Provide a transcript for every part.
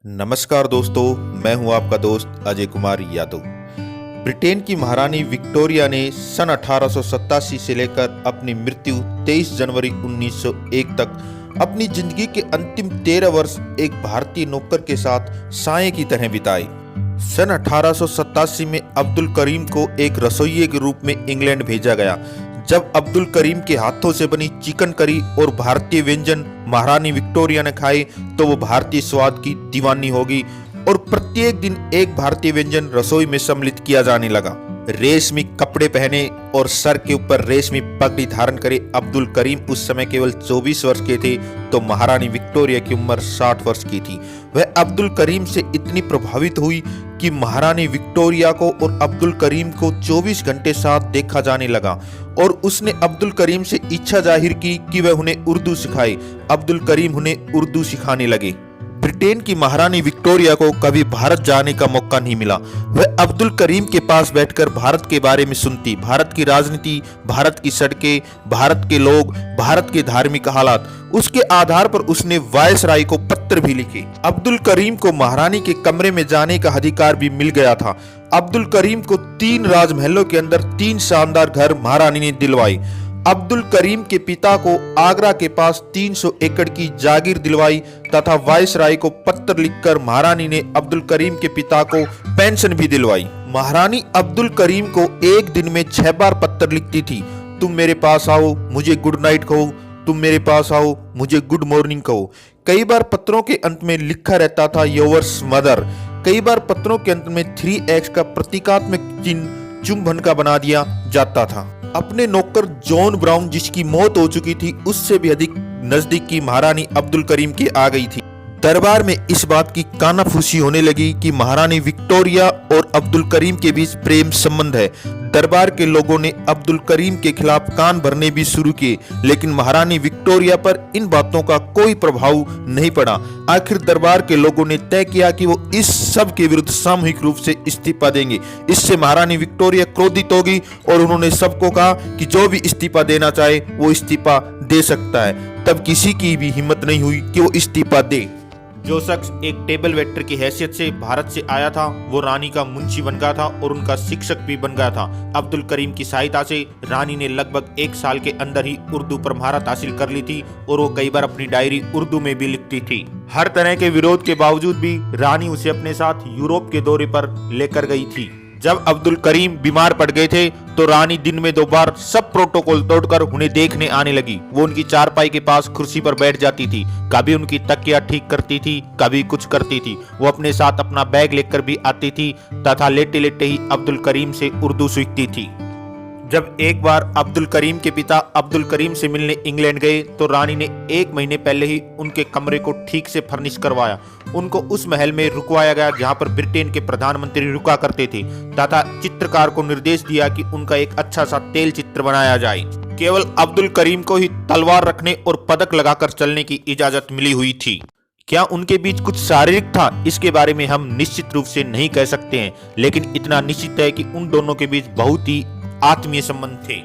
नमस्कार दोस्तों, मैं हूं आपका दोस्त अजय कुमार यादव। ब्रिटेन की महारानी विक्टोरिया ने सन 1887 से लेकर अपनी मृत्यु 23 जनवरी 1901 तक अपनी जिंदगी के अंतिम 13 वर्ष एक भारतीय नौकर के साथ साए की तरह बिताए। सन 1887 में अब्दुल करीम को एक रसोइये के रूप में इंग्लैंड भेजा गया। जब अब्दुल करीम के हाथों से बनी चिकन करी और भारतीय व्यंजन महारानी विक्टोरिया ने खाए तो वो भारतीय स्वाद की दीवानी होगी और प्रत्येक दिन एक भारतीय व्यंजन रसोई में सम्मिलित किया जाने लगा। रेशमी कपड़े पहने और सर के ऊपर रेशमी पगड़ी धारण करे अब्दुल करीम उस समय केवल 24 वर्ष के थे तो महारानी विक्टोरिया की उम्र 60 वर्ष की थी। वह अब्दुल करीम से इतनी प्रभावित हुई कि महारानी विक्टोरिया को और अब्दुल करीम को 24 घंटे साथ देखा जाने लगा और उसने अब्दुल करीम से इच्छा जाहिर की कि वह उन्हें उर्दू सिखाए। अब्दुल करीम उन्हें उर्दू सिखाने लगे। ब्रिटेन की महारानी विक्टोरिया को कभी भारत जाने का मौका नहीं मिला। वह अब्दुल करीम के पास बैठकर भारत के बारे में सुनती, भारत की राजनीति, भारत की सड़कें, भारत के लोग, भारत के धार्मिक हालात। उसके आधार पर उसने वायसराय को पत्र भी लिखे। अब्दुल करीम को महारानी के कमरे में जाने का अधिकार भी मिल गया था। अब्दुल करीम को 3 राजमहलों के अंदर 3 शानदार घर महारानी ने दिलवाए। अब्दुल करीम के पिता को आगरा के पास 300 एकड़ की जागीर दिलवाई तथा वायसराय को पत्र लिखकर महारानी ने अब्दुल करीम के पिता को पेंशन भी दिलवाई। महारानी अब्दुल करीम को एक दिन में 6 बार पत्र लिखती थी। तुम मेरे पास आओ, मुझे गुड नाइट कहो, तुम मेरे पास आओ, मुझे गुड मॉर्निंग कहो। कई बार पत्रों के अंत में लिखा रहता था योर्स मदर। कई बार पत्रों के अंत में 3X का प्रतीकात्मक चिन्ह चुंबन का बना दिया जाता था। अपने नौकर जॉन ब्राउन जिसकी मौत हो चुकी थी उससे भी अधिक नजदीक की महारानी अब्दुल करीम के आ गई थी। दरबार में इस बात की कानाफूसी होने लगी कि महारानी विक्टोरिया और अब्दुल करीम के बीच प्रेम संबंध है। दरबार के लोगों ने अब्दुल करीम के खिलाफ कान भरने भी शुरू किए, लेकिन महारानी विक्टोरिया पर इन बातों का कोई प्रभाव नहीं पड़ा। आखिर दरबार के लोगों ने तय किया कि वो इस सब के विरुद्ध सामूहिक रूप से इस्तीफा देंगे। इससे महारानी विक्टोरिया क्रोधित होगी और उन्होंने सबको कहा कि जो भी इस्तीफा देना चाहे वो इस्तीफा दे सकता है। तब किसी की भी हिम्मत नहीं हुई कि वो इस्तीफा दे। जो शख्स एक टेबल वेटर की हैसियत से भारत से आया था वो रानी का मुंशी बन गया था और उनका शिक्षक भी बन गया था। अब्दुल करीम की सहायता से रानी ने लगभग 1 साल के अंदर ही उर्दू पर महारत हासिल कर ली थी और वो कई बार अपनी डायरी उर्दू में भी लिखती थी। हर तरह के विरोध के बावजूद भी रानी उसे अपने साथ यूरोप के दौरे पर लेकर गई थी। जब अब्दुल करीम बीमार पड़ गए थे तो रानी दिन में 2 बार सब प्रोटोकॉल तोड़कर उन्हें देखने आने लगी। वो उनकी चारपाई के पास कुर्सी पर बैठ जाती थी, कभी उनकी तकिया ठीक करती थी, कभी कुछ करती थी। वो अपने साथ अपना बैग लेकर भी आती थी तथा लेटे लेटे ही अब्दुल करीम से उर्दू सीखती थी। जब एक बार अब्दुल करीम के पिता अब्दुल करीम से मिलने इंग्लैंड गए तो रानी ने 1 महीने पहले ही उनके कमरे को ठीक से फर्निश करवाया। उनको उस महल में रुकवाया गया जहां पर ब्रिटेन के प्रधानमंत्री रुका करते थे तथा चित्रकार को निर्देश दिया कि उनका एक अच्छा सा तेल चित्र बनाया जाए। केवल अब्दुल करीम को ही तलवार रखने और पदक लगाकर चलने की इजाजत मिली हुई थी। क्या उनके बीच कुछ शारीरिक था, इसके बारे में हम निश्चित रूप से नहीं कह सकते हैं, लेकिन इतना निश्चित है कि उन दोनों के बीच बहुत ही आत्मीय संबंध थे।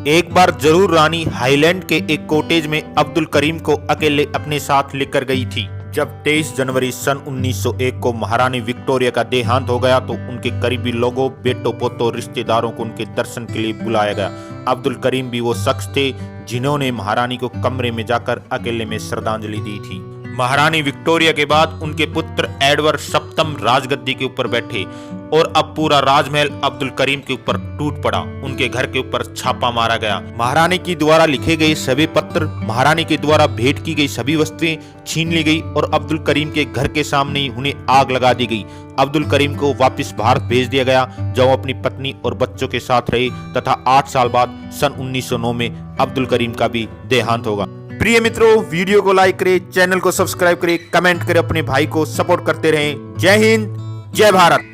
एक बार जरूर रानी हाईलैंड के एक कॉटेज में अब्दुल करीम को अकेले अपने साथ लेकर गई थी। जब 23 जनवरी सन 1901 को महारानी विक्टोरिया का देहांत हो गया तो उनके करीबी लोगों, बेटों, पोतों, रिश्तेदारों को उनके दर्शन के लिए बुलाया गया। अब्दुल करीम भी वो शख्स थे जिन्होंने महारानी को कमरे में जाकर अकेले में श्रद्धांजलि दी थी। महारानी विक्टोरिया के बाद उनके पुत्र एडवर्ड सप्तम राजगद्दी के ऊपर बैठे और अब पूरा राजमहल अब्दुल करीम के ऊपर टूट पड़ा। उनके घर के ऊपर छापा मारा गया। महारानी के द्वारा लिखे गए सभी पत्र, महारानी के द्वारा भेंट की गई सभी वस्तुएं छीन ली गई और अब्दुल करीम के घर के सामने ही उन्हें आग लगा दी गई। अब्दुल करीम को वापस भारत भेज दिया गया जहां वो अपनी पत्नी और बच्चों के साथ रहे तथा 8 साल बाद सन 1909 में अब्दुल करीम का भी देहांत होगा। प्रिय मित्रों, वीडियो को लाइक करें, चैनल को सब्सक्राइब करें, कमेंट करें, अपने भाई को सपोर्ट करते रहें। जय हिंद, जय भारत।